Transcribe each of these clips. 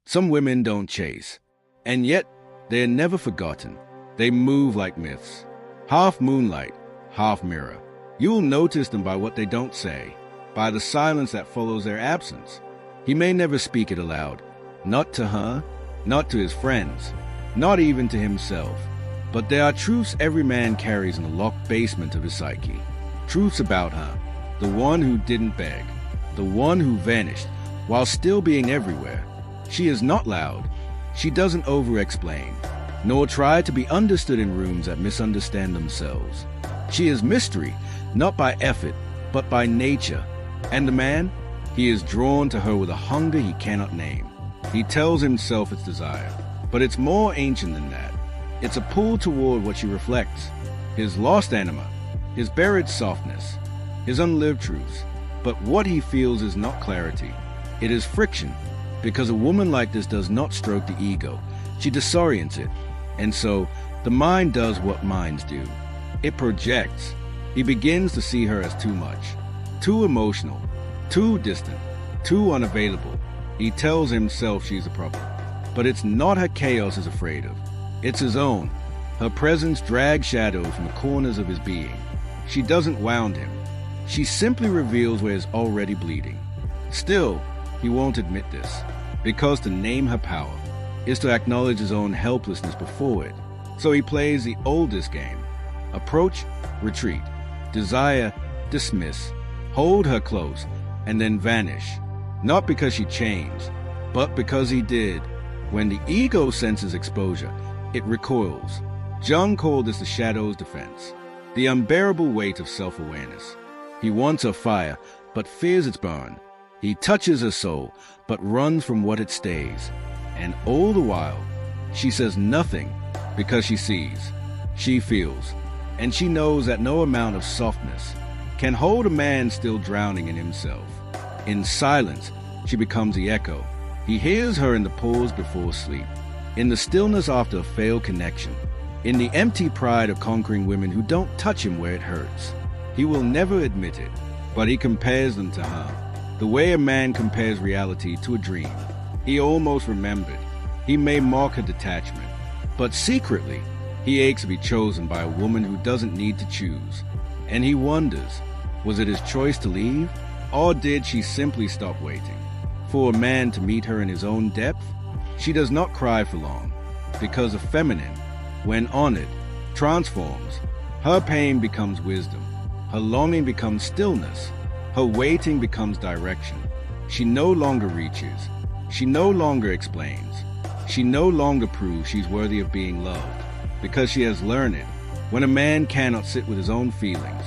Some women don't chase, and yet they're never forgotten. They move like myths, half moonlight, half mirror. You will notice them by what they don't say, by the silence that follows their absence. He may never speak it aloud, not to her, not to his friends, not even to himself. But there are truths every man carries in the locked basement of his psyche. Truths about her, the one who didn't beg, the one who vanished while still being everywhere. She is not loud. She doesn't over-explain, nor try to be understood in rooms that misunderstand themselves. She is mystery, not by effort, but by nature. And the man, he is drawn to her with a hunger he cannot name. He tells himself it's desire, but it's more ancient than that. It's a pull toward what she reflects, his lost anima, his buried softness, his unlived truths. But what he feels is not clarity. It is friction, because a woman like this does not stroke the ego. She disorients it. And so, the mind does what minds do. It projects. He begins to see her as too much, too emotional, too distant, too unavailable. He tells himself she's a problem. But it's not her chaos he's afraid of. It's his own. Her presence drags shadows from the corners of his being. She doesn't wound him. She simply reveals where he's already bleeding. Still, he won't admit this, because to name her power is to acknowledge his own helplessness before it. So he plays the oldest game. Approach, retreat. Desire, dismiss. Hold her close, and then vanish. Not because she changed, but because he did. When the ego senses exposure, it recoils. Jung called this the shadow's defense, the unbearable weight of self-awareness. He wants her fire, but fears its burn. He touches her soul, but runs from what it stays. And all the while, she says nothing because she sees, she feels, and she knows that no amount of softness can hold a man still drowning in himself. In silence, she becomes the echo. He hears her in the pause before sleep, in the stillness after a failed connection, in the empty pride of conquering women who don't touch him where it hurts. He will never admit it, but he compares them to her, the way a man compares reality to a dream. He almost remembered. He may mock her detachment, but secretly, he aches to be chosen by a woman who doesn't need to choose. And he wonders, was it his choice to leave, or did she simply stop waiting for a man to meet her in his own depth? She does not cry for long, because the feminine, when honored, transforms. Her pain becomes wisdom. Her longing becomes stillness. Her waiting becomes direction. She no longer reaches. She no longer explains. She no longer proves she's worthy of being loved, because she has learned it. When a man cannot sit with his own feelings,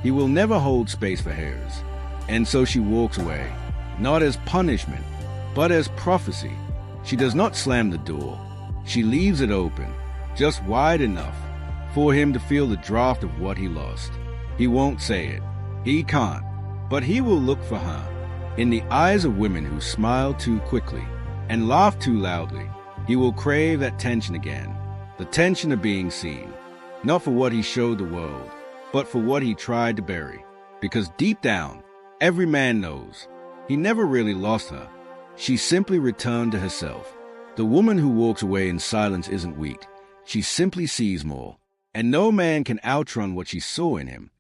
he will never hold space for hers. And so she walks away, not as punishment, but as prophecy. She does not slam the door. She leaves it open, just wide enough for him to feel the draft of what he lost. He won't say it. He can't. But he will look for her. In the eyes of women who smile too quickly and laugh too loudly, he will crave that tension again. The tension of being seen. Not for what he showed the world, but for what he tried to bury. Because deep down, every man knows, he never really lost her. She simply returned to herself. The woman who walks away in silence isn't weak. She simply sees more. And no man can outrun what she saw in him.